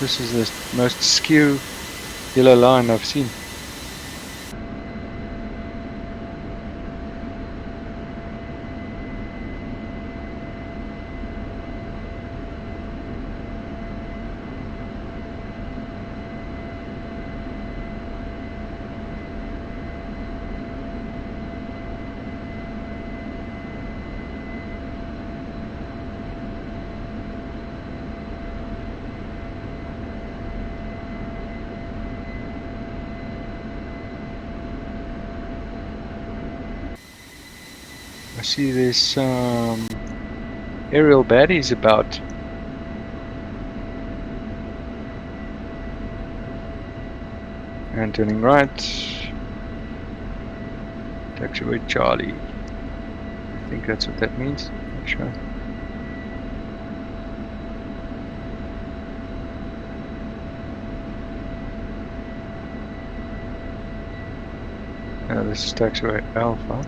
This is the most skew yellow line I've seen. I see there's some aerial baddies about. And turning right. Taxiway Charlie. I think that's what that means. Not sure. This is taxiway Alpha.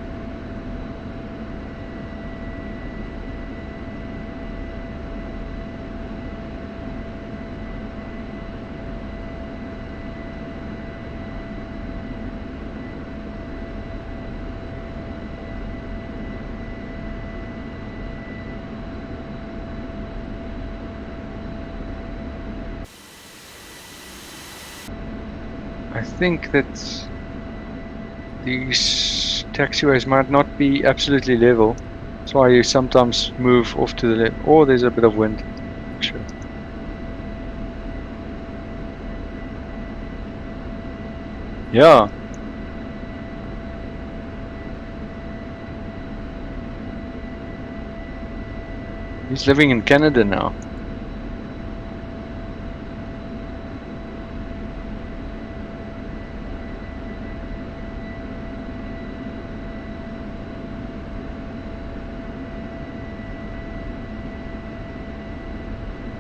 I think that these taxiways might not be absolutely level. That's why you sometimes move off to the left. Or there's a bit of wind. Sure. Yeah. He's living in Canada now.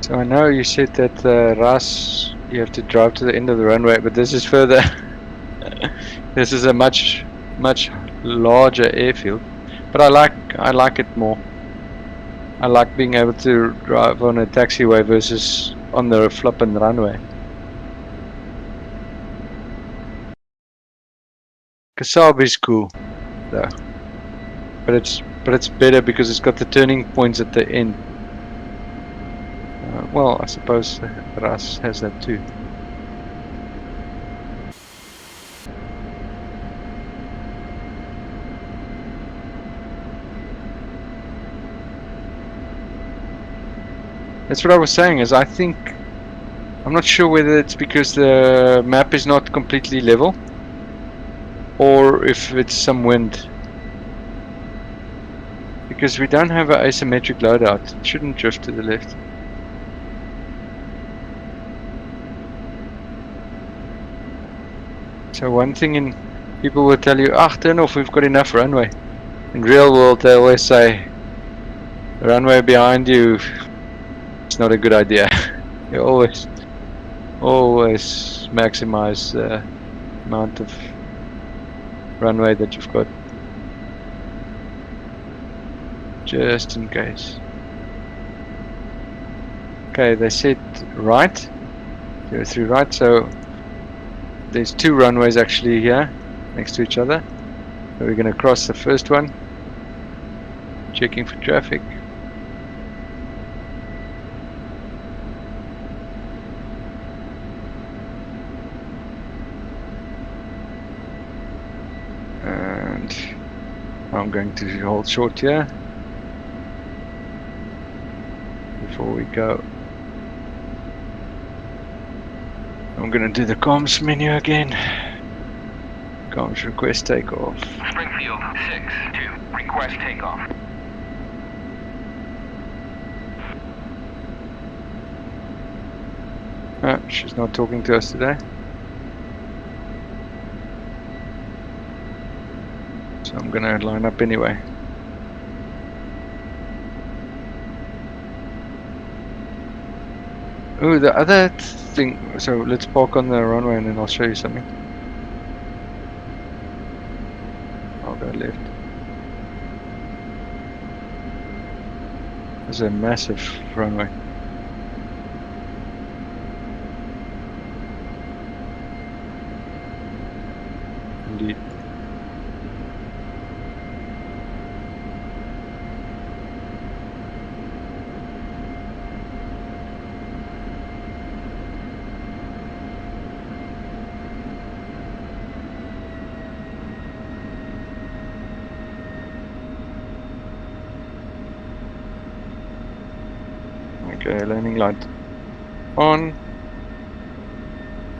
So I know you said that Ras, you have to drive to the end of the runway, but this is further. This is a much larger airfield, but I like it more. I like being able to drive on a taxiway versus on the flippin' runway. Kasab is cool, though, but it's better because it's got the turning points at the end. Well, I suppose Ras has that too. That's what I was saying, is I think, I'm not sure whether it's because the map is not completely level or if it's some wind. Because we don't have an asymmetric loadout, it shouldn't drift to the left. So one thing in people will tell you, turn off, we've got enough runway. In real world they always say, the runway behind you, it's not a good idea. You always maximize the amount of runway that you've got, just in case. Okay, they said right, 03 right, so there's two runways actually here next to each other. So we're going to cross the first one, checking for traffic. And I'm going to hold short here before we go. I'm going to do the comms menu again. Comms request takeoff. Springfield 6-2, request takeoff. She's not talking to us today. So I'm going to line up anyway. Oh, the other thing, so let's park on the runway and then I'll show you something. I'll go left. There's a massive runway. Indeed. Okay, landing light on.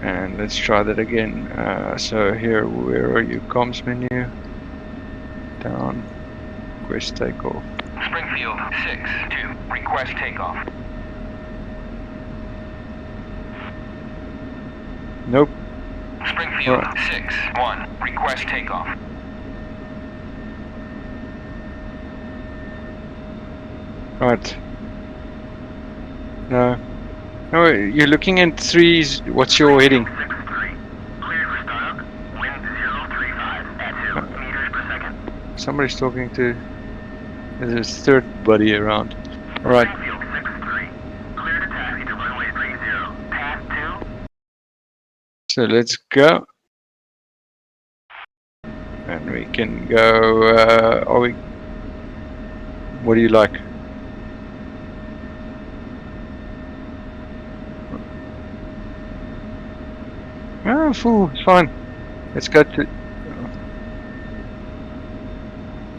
And let's try that again. So here, where are you? Comms menu. Down. Request takeoff. Springfield 6-2, request takeoff. Nope. Springfield Alright. 6-1, request takeoff. Right. No. No, you're looking at threes. What's your heading? 6-3, clear for startup, wind 035 at 2 meters per second. Somebody's talking to. There's a third buddy around. Alright. Springfield 6-3, clear to taxi to runway 30, path 2. So let's go. And we can go. Are we? What do you like? Oh, fool, it's fine. Let's go to.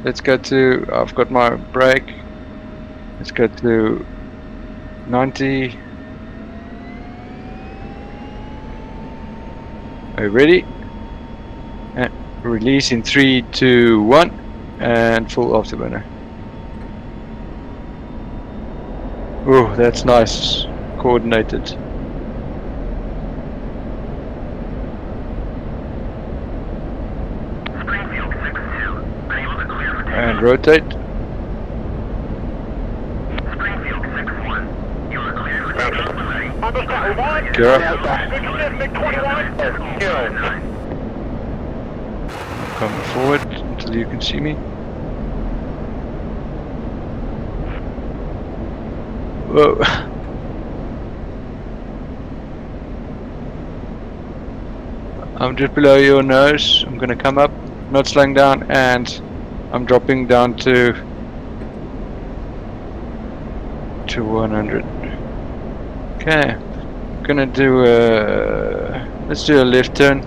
Let's go to. I've got my brake. Let's go to 90. Are you ready? And release in 3, 2, 1, and full afterburner. Oh, that's nice. Coordinated. Springfield 6-2, unable to clear for takeoff. And rotate. Springfield 6-1, you are clear for takeoff when ready. Gear up. Come forward until you can see me. Whoa. I'm just below your nose. I'm gonna come up, not slowing down, and I'm dropping down to 100. Okay, I'm gonna do let's do a left turn,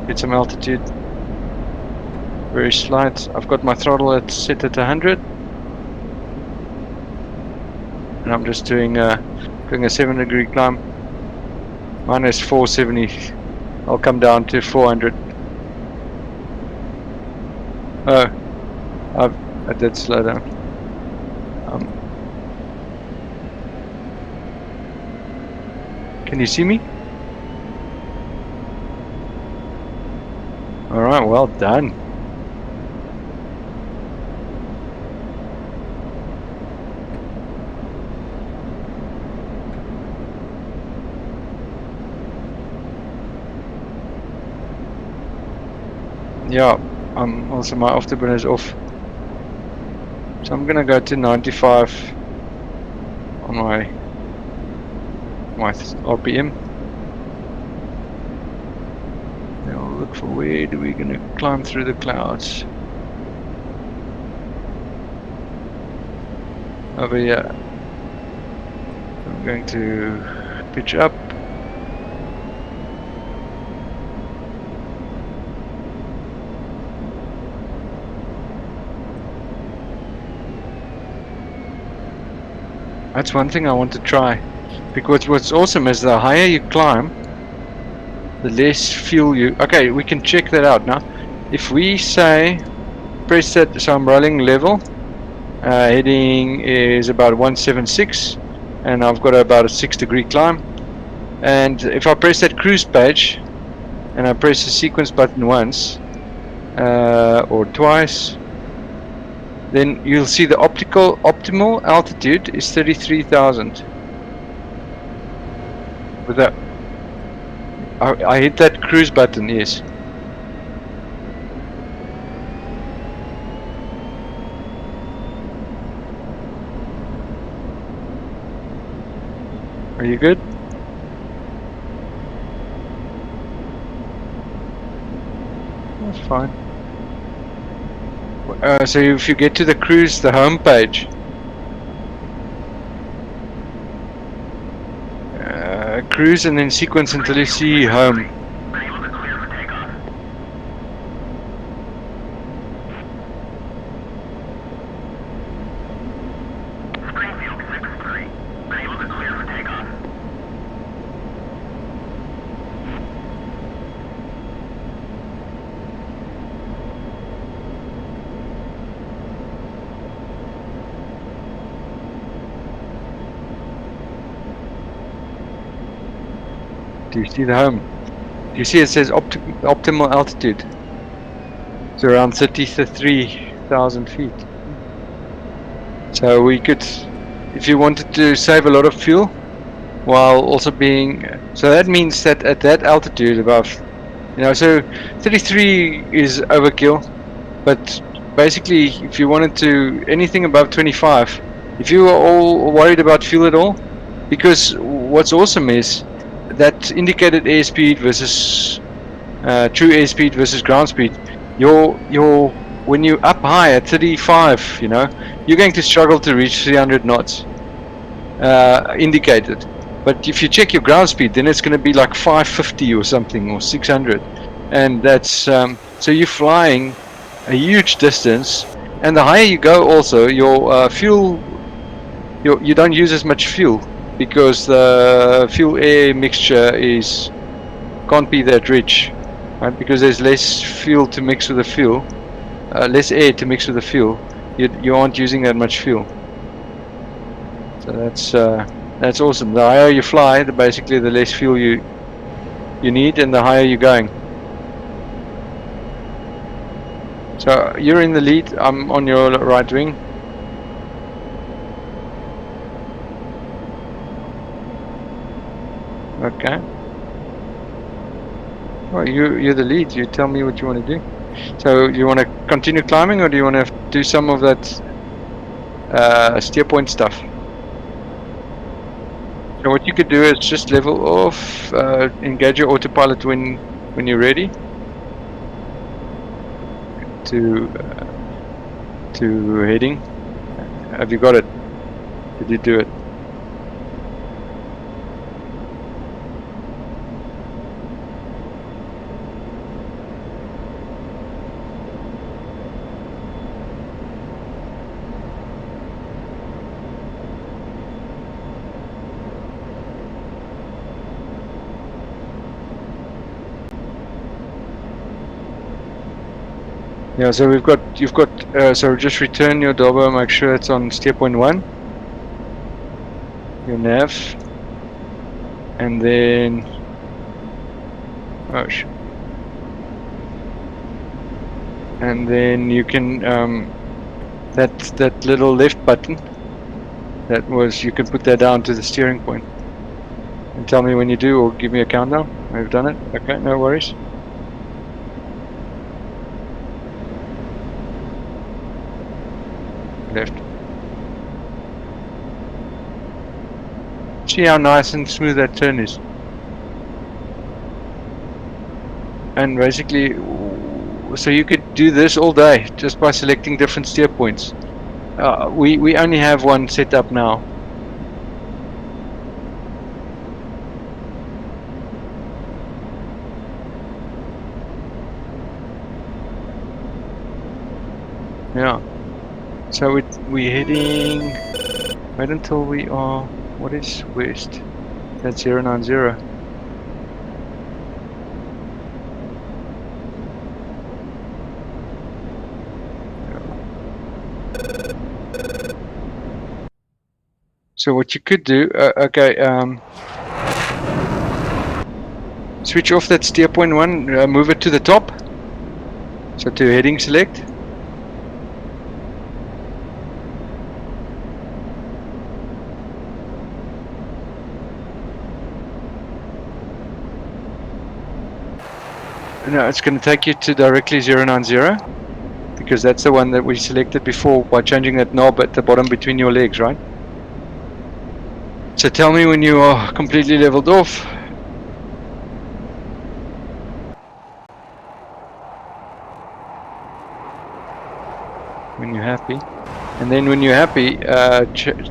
get some altitude. Very slight. I've got my throttle set at 100, and I'm just doing a 7-degree climb. Mine is 470. I'll come down to 400. Oh, I did slow down. Can you see me? All right, well done. Yeah, also my afterburner is off. So I'm gonna go to 95 on my RPM. Now we'll look for where do we gonna climb through the clouds. Over here. I'm going to pitch up. That's one thing I want to try, because what's awesome is the higher you climb, the less fuel you... Okay, we can check that out now. If we say, press that, so I'm rolling level, heading is about 176, and I've got about a 6-degree climb. And if I press that cruise page, and I press the sequence button once, or twice, then you'll see the optimal altitude is 33,000. With that, I hit that cruise button, yes. Are you good? That's fine. So if you get to the cruise, the home page, cruise and then sequence until you see home. We're able to clear for takeoff. Springfield 6-3. We're able to clear for takeoff. Do you see the home? Do you see it says optimal altitude? It's around 33,000 feet. So we could, if you wanted to save a lot of fuel, while also being, so that means that at that altitude above, so 33 is overkill, but basically if you wanted to, anything above 25, if you are all worried about fuel at all, because what's awesome is that indicated airspeed versus true airspeed versus ground speed, when you're up high at 35, you're going to struggle to reach 300 knots indicated. But if you check your ground speed, then it's going to be like 550 or something, or 600, and that's so you're flying a huge distance. And the higher you go, also your fuel, you don't use as much fuel because the fuel air mixture can't be that rich, right? Because there's less fuel to mix with the fuel, less air to mix with the fuel. You aren't using that much fuel. So that's awesome. The higher you fly, basically the less fuel you need, and the higher you're going. So you're in the lead. I'm on your right wing. Okay. Well, you're the lead. You tell me what you want to do. So you want to continue climbing, or do you want to do some of that steer point stuff? So what you could do is just level off, engage your autopilot when you're ready to heading. Have you got it? Did you do it? Yeah, so you've got, so just return your Dobber, make sure it's on steer point 1, your nav, and then, and then you can, that little left button, you can put that down to the steering point, and tell me when you do, or give me a countdown. I've done it, okay, no worries. Left. See how nice and smooth that turn is. And basically, so you could do this all day just by selecting different steer points. We only have one set up now. Yeah. So we're heading. Wait until we are. What is west? That's 090. So what you could do, okay, switch off that steer point 1, move it to the top. So to heading select. No, it's going to take you to directly 090, because that's the one that we selected before by changing that knob at the bottom between your legs, right? So tell me when you are completely leveled off. when you're happy. And then when you're happy,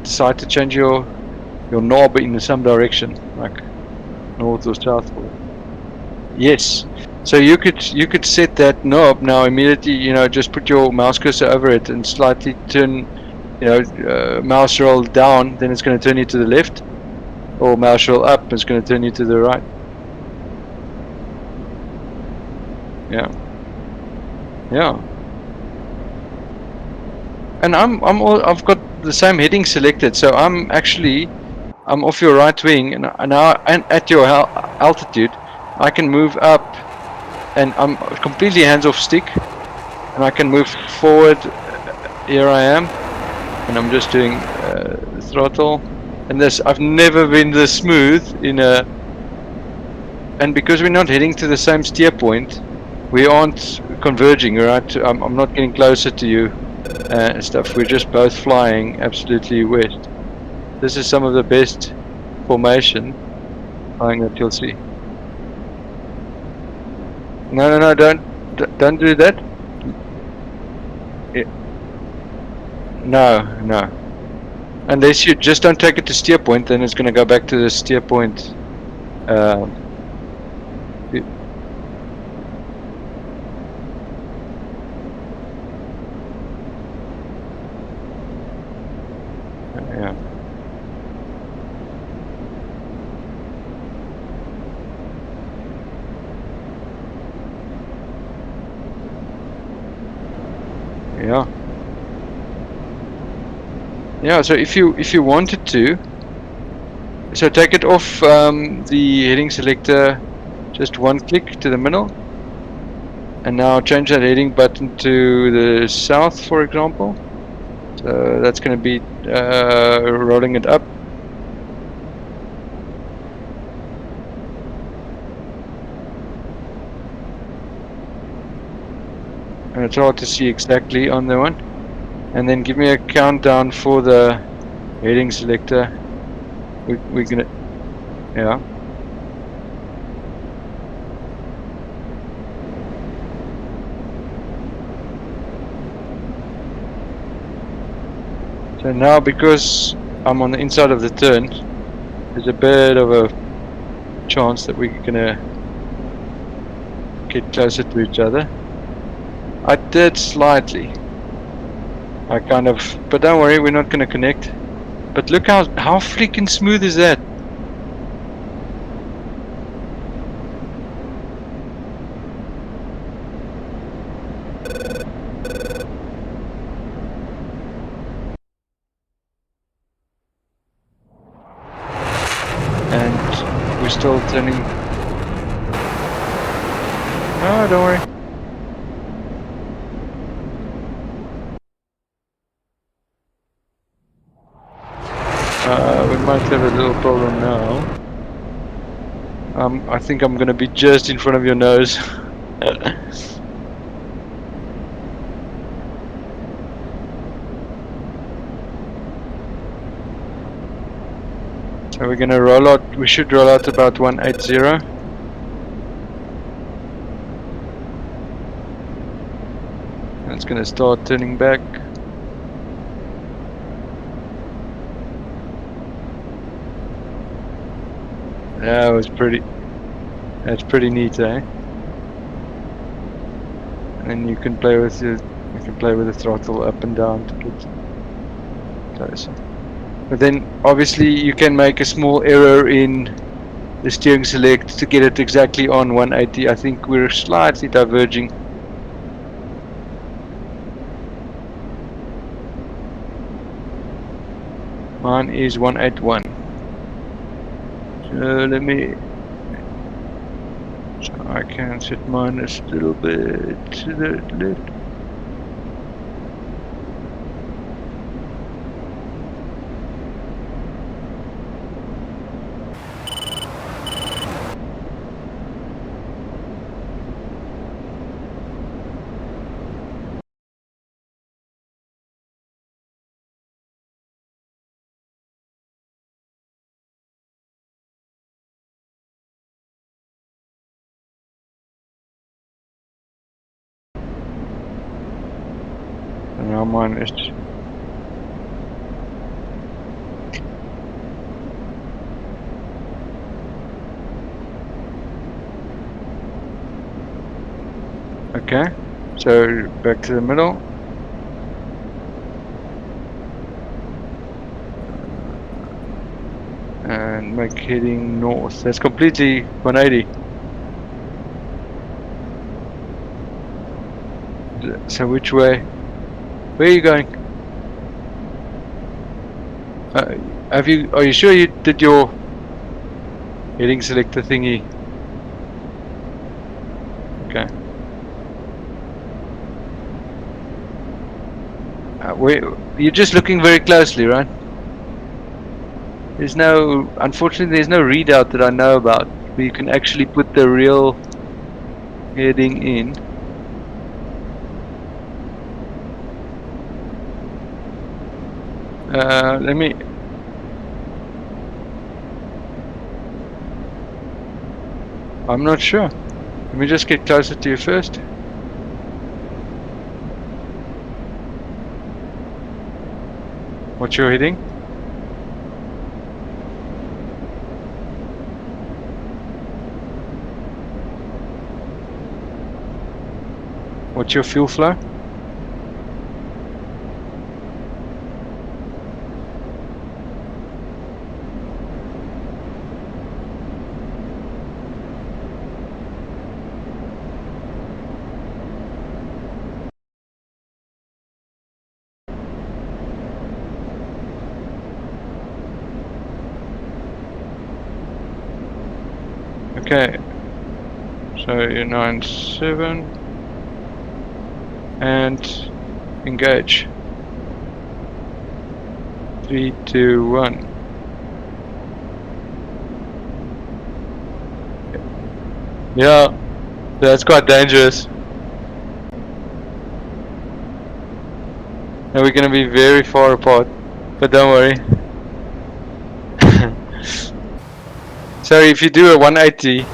decide to change your knob in some direction, like north or south. Yes. So you could set that knob now immediately. Just put your mouse cursor over it and slightly turn. Mouse roll down, then it's going to turn you to the left, or mouse roll up, it's going to turn you to the right. Yeah. Yeah. And I've got the same heading selected, so I'm off your right wing, and now and at your altitude, I can move up, and I'm completely hands off stick, and I can move forward. Here I am, and I'm just doing throttle, and I've never been this smooth and because we're not heading to the same steer point, we aren't converging, right? I'm not getting closer to you and stuff. We're just both flying absolutely west. This is some of the best formation flying that you'll see. No, don't do that. No. Unless you just don't take it to steer point, then it's going to go back to the steer point. Yeah. Yeah. Yeah. So if you wanted to, so take it off the heading selector, just one click to the middle, and now change that heading button to the south, for example. So that's going to be rolling it up. And it's hard to see exactly on the one. And then give me a countdown for the heading selector. We're gonna, yeah. So now, because I'm on the inside of the turn, there's a bit of a chance that we're gonna get closer to each other. I did slightly. But don't worry, we're not gonna connect. But look how freaking smooth is that? And we're still turning. No, don't worry. We might have a little problem now. I think I'm gonna be just in front of your nose. So we're gonna roll out. We should roll out about 180. And it's gonna start turning back. That was pretty. That's pretty neat, eh? And then you can play with the throttle up and down to get closer. But then obviously you can make a small error in the steering select to get it exactly on 180. I think we're slightly diverging. Mine is 181. So let me. So I can set mine a little bit to the left. And now mine is. Okay, so back to the middle. And make heading north. That's completely 180. So which way? Where are you going? Have you? Are you sure you did your heading selector thingy? Okay. You're just looking very closely, right? There's no, unfortunately, there's no readout that I know about where you can actually put the real heading in. Let me. I'm not sure. Let me just get closer to you first. What's your heading? What's your fuel flow? Okay. So you're 97 and engage. 3, 2, 1. Yeah, that's quite dangerous. And we're gonna be very far apart, but don't worry. So if you do a 180,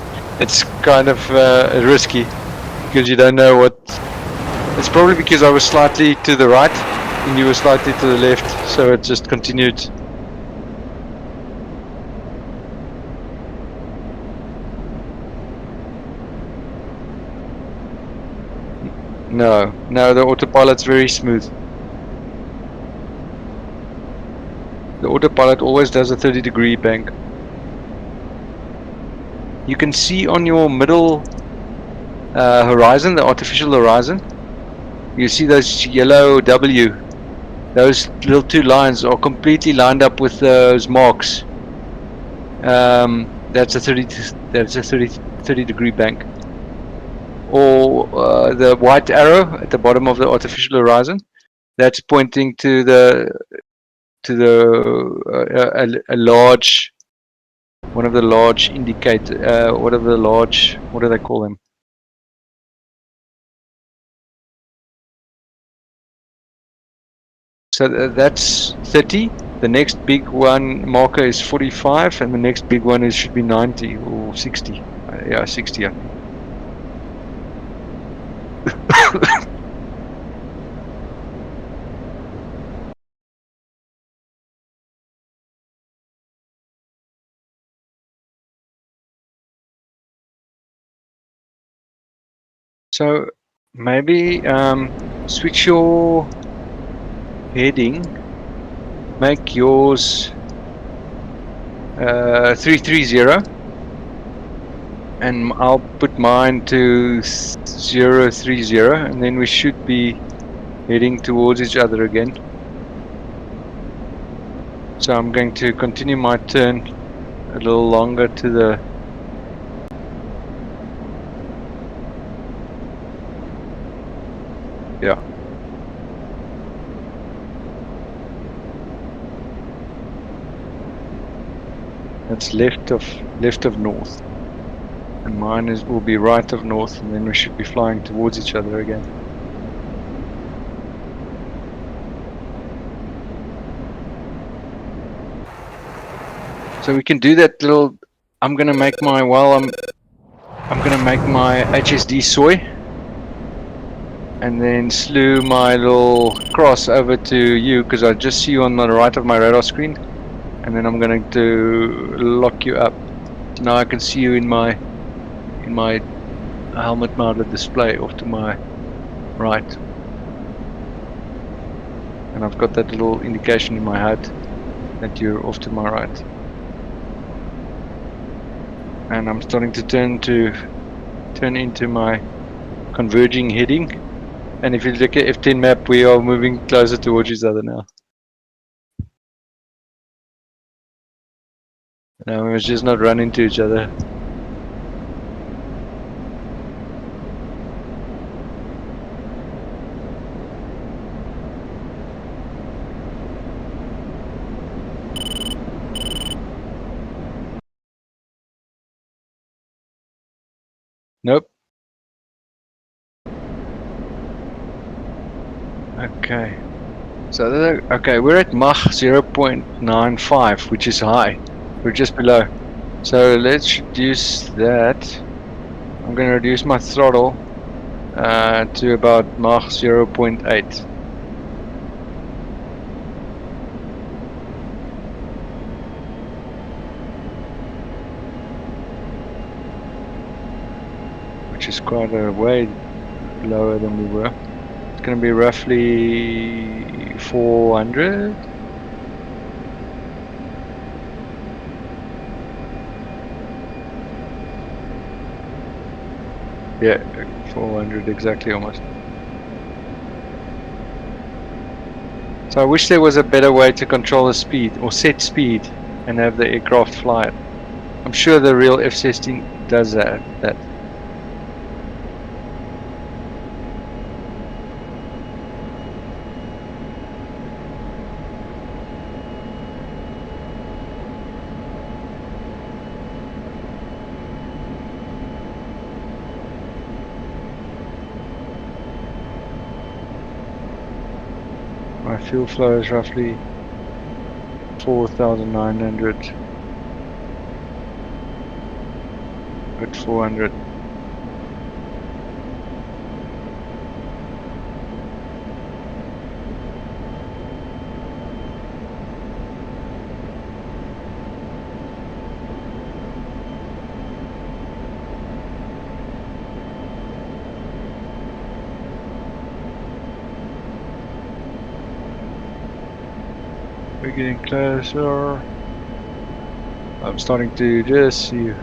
it's kind of risky because you don't know what. It's probably because I was slightly to the right and you were slightly to the left, so it just continued. No, the autopilot's very smooth. The autopilot always does a 30-degree bank. You can see on your middle horizon, the artificial horizon, you see those yellow W. Those little two lines are completely lined up with those marks. That's a 30-degree bank. Or the white arrow at the bottom of the artificial horizon, that's pointing to a large, one of the large indicate, what do they call them? So that's 30. The next big one marker is 45, and the next big one should be 90 or 60. Yeah, 60. I think. So maybe switch your heading. Make yours 330, and I'll put mine to 030, and then we should be heading towards each other again. So I'm going to continue my turn a little longer to the. Yeah. That's left of north, and mine will be right of north, and then we should be flying towards each other again. So we can do that little. I'm gonna make my HSD soy, and then slew my little cross over to you because I just see you on the right of my radar screen, and then I'm going to lock you up. So now I can see you in my helmet mounted display off to my right, and I've got that little indication in my HUD that you're off to my right, and I'm starting to turn into my converging heading. And if you look at F10 map, we are moving closer towards each other now. Now we must just not run into each other. Nope. Okay. So okay, we're at Mach 0.95, which is high. We're just below. So let's reduce that. I'm going to reduce my throttle to about Mach 0.8. Which is quite a way lower than we were. It's going to be roughly 400. Yeah, 400 exactly almost. So I wish there was a better way to control the speed or set speed and have the aircraft fly it. I'm sure the real F16 does that. My fuel flow is roughly 4,900 at 400. We're getting closer. I'm starting to just see you.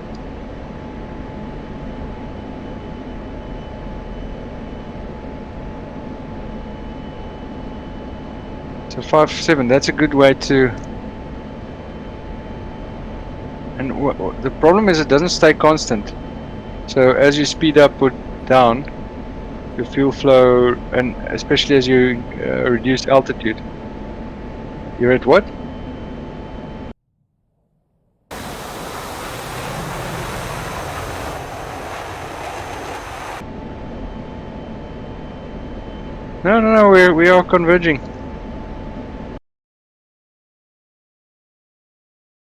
So 5.7, that's a good way to. And the problem is it doesn't stay constant. So as you speed up or down, your fuel flow, and especially as you reduce altitude. You're at what? No, we are converging.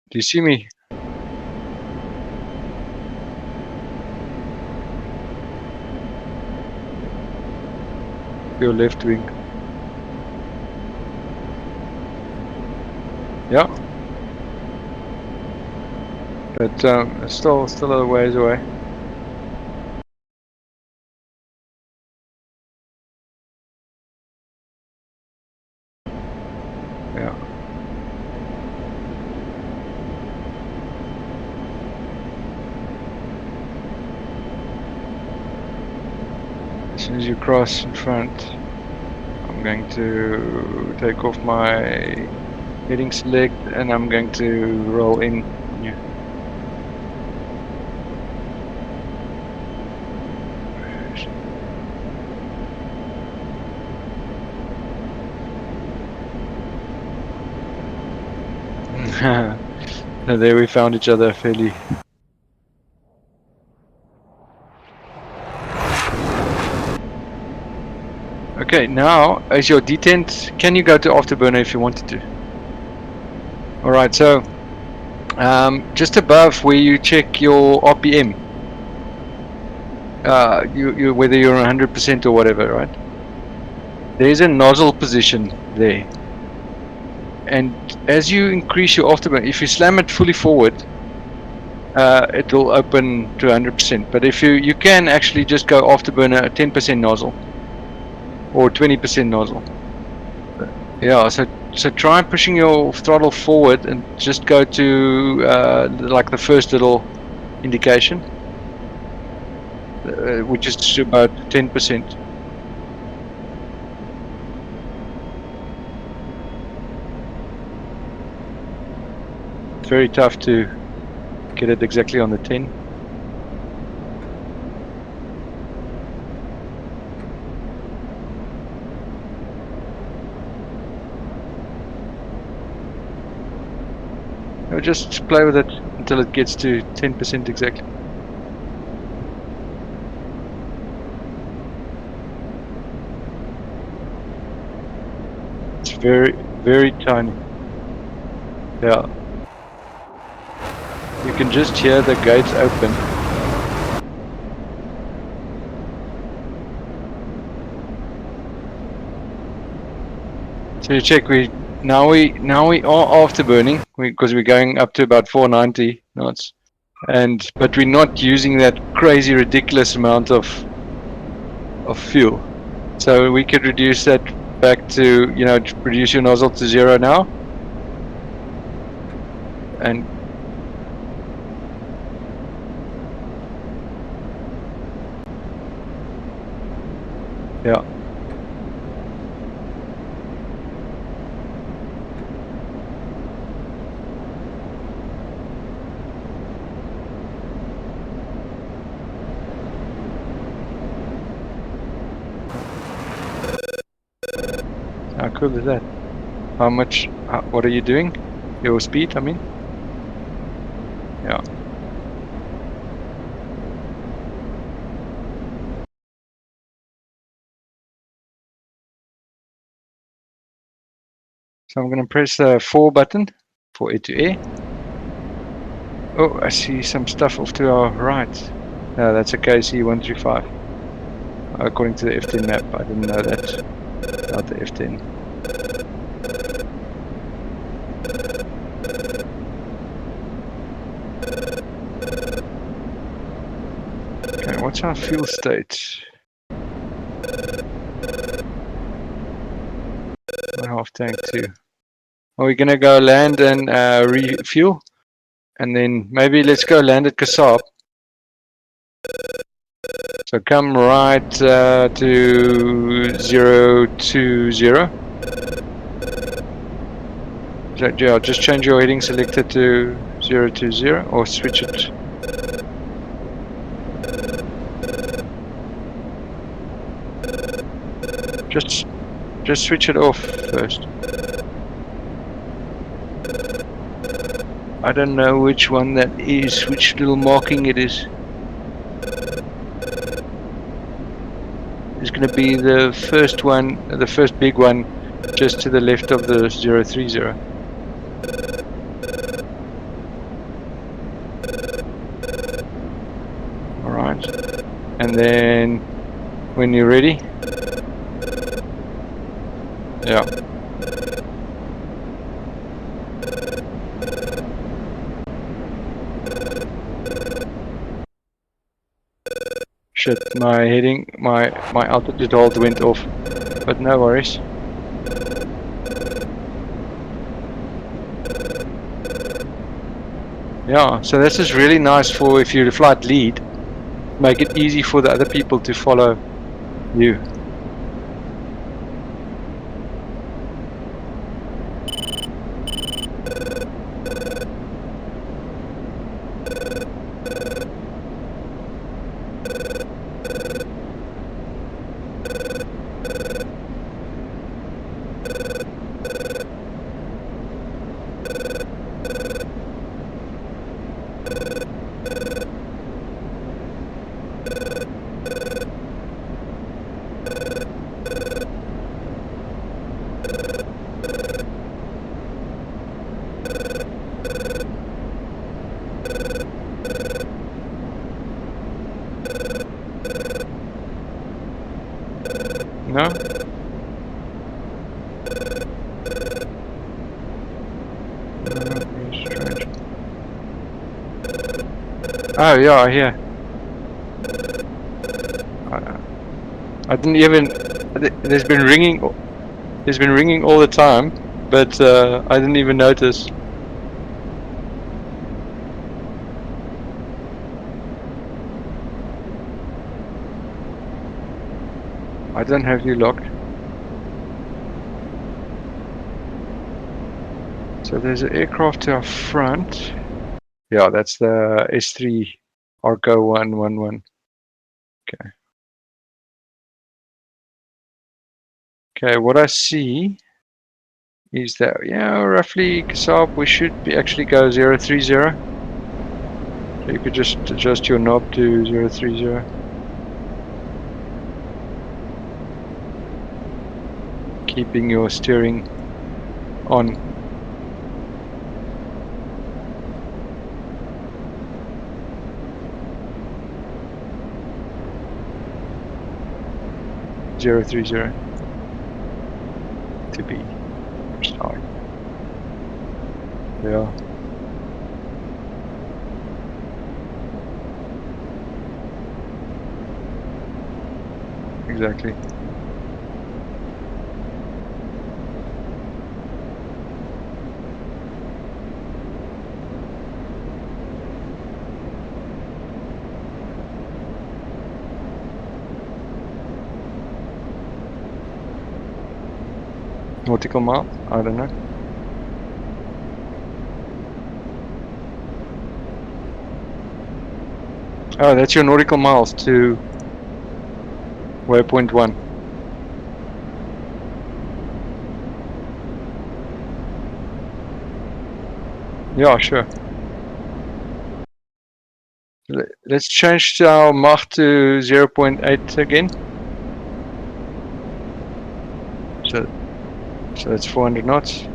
Do you see me? Your left wing. Yeah. But still a ways away. Yeah. As soon as you cross in front, I'm going to take off my heading select and I'm going to roll in on you. So there we found each other fairly. Okay, now as your detent, can you go to afterburner if you wanted to? Alright, so just above where you check your RPM, whether you're 100% or whatever, right? there's a nozzle position there. And as you increase your afterburner, if you slam it fully forward, it will open to 100%. But if you can actually just go afterburner 10% nozzle or 20% nozzle. Yeah, so try pushing your throttle forward and just go to like the first little indication, which is about 10%. It's very tough to get it exactly on the 10. Or just play with it until it gets to 10% exactly. It's very, very tiny. Yeah. You can just hear the gates open. So you check, now we are afterburning because we're going up to about 490 knots, but we're not using that crazy ridiculous amount of fuel. So we could reduce that back to, you know, reduce your nozzle to 0 now, and yeah. How cool is that? How much? What are you doing? Your speed, I mean. Yeah. So I'm going to press the 4 button for air to air. Oh, I see some stuff off to our right. No, that's a KC-135. According to the F10 map, I didn't know that about the F10. Okay, what's our fuel state? Half tank too. Are we gonna go land and refuel? And then maybe let's go land at Kasab. So come right to 020. Yeah, just change your heading selector to 020 or switch it. Just switch it off first. I don't know which one that is, which little marking it is. It's going to be the first one, the first big one, just to the left of the 030. Alright. And then when you're ready. Yeah. Shit, my heading, my altitude hold went off, but no worries. Yeah, so this is really nice for if you're a flight lead, make it easy for the other people to follow you. No? Oh yeah, I hear. I didn't even. There's been ringing. There's been ringing all the time, but I didn't even notice. I don't have you locked. So there's an aircraft to our front. Yeah, that's the S3 Arco 111. Okay. Okay, what I see is that, yeah, roughly, Kasab, we should be actually go 030. So you could just adjust your knob to 030. Keeping your steering on. Zero 30 to be precise. Yeah. Exactly. Nautical mile? I don't know. Oh, that's your nautical miles to waypoint 1. Yeah, sure. Let's change our Mach to 0.8 again. So that's 400 knots.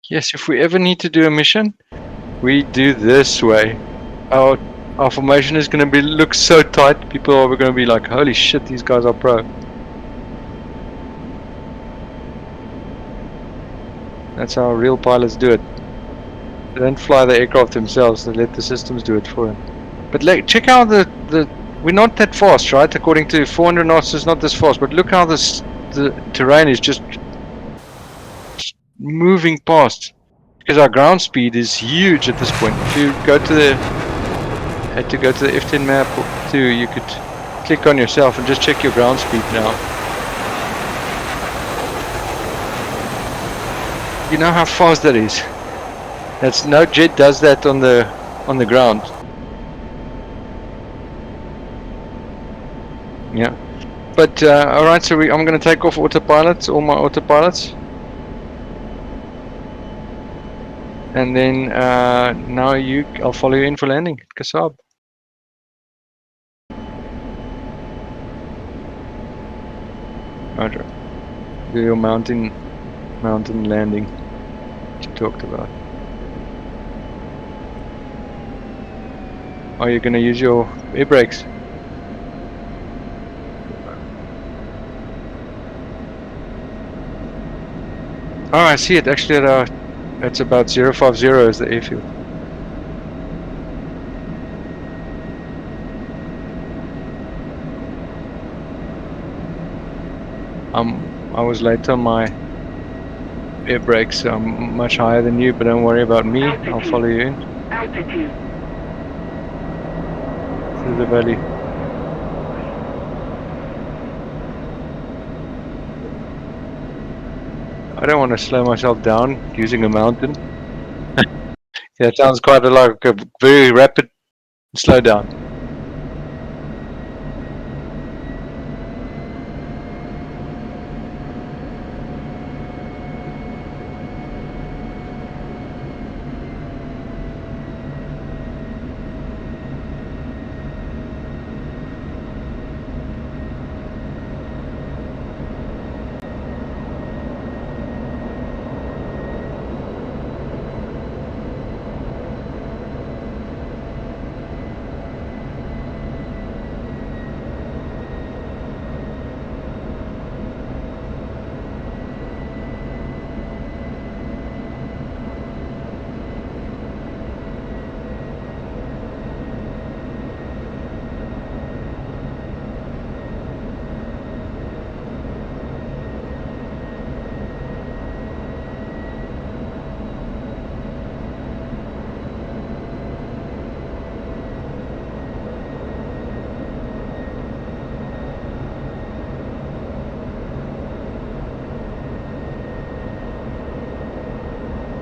Yes, if we ever need to do a mission, we do this way. Our formation is going to be look so tight. People are going to be like, "Holy shit, these guys are pro." That's how real pilots do it. They don't fly the aircraft themselves. They let the systems do it for them. But check out the we're not that fast, right? According to 400 knots, is not this fast. But look how the terrain is just moving past. Because our ground speed is huge at this point. If you go to the F10 map too, you could click on yourself and just check your ground speed now. You know how fast that is. That's no jet does that on the ground. Yeah. But all right, so I'm going to take off autopilot, all my autopilots. And then now I'll follow you in for landing, Kasab. Roger. Do your mountain landing that you talked about. are you gonna use your air brakes? Oh, I see it. Actually, it's about 050 is the airfield. I was late on my air brakes, so I'm much higher than you, but don't worry about me. I'll follow you in. Altitude. Through the valley. I don't want to slow myself down using a mountain. Yeah, it sounds quite like a very rapid slowdown.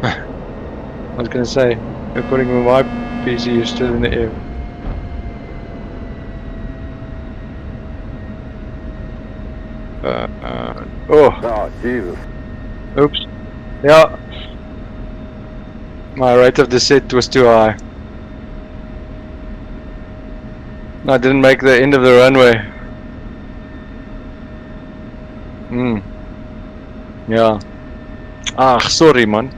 I was going to say, according to my PC, you're still in the air. Oh, Jesus. Oops. Yeah. My rate of descent was too high. I didn't make the end of the runway. Yeah. Ah, sorry, man.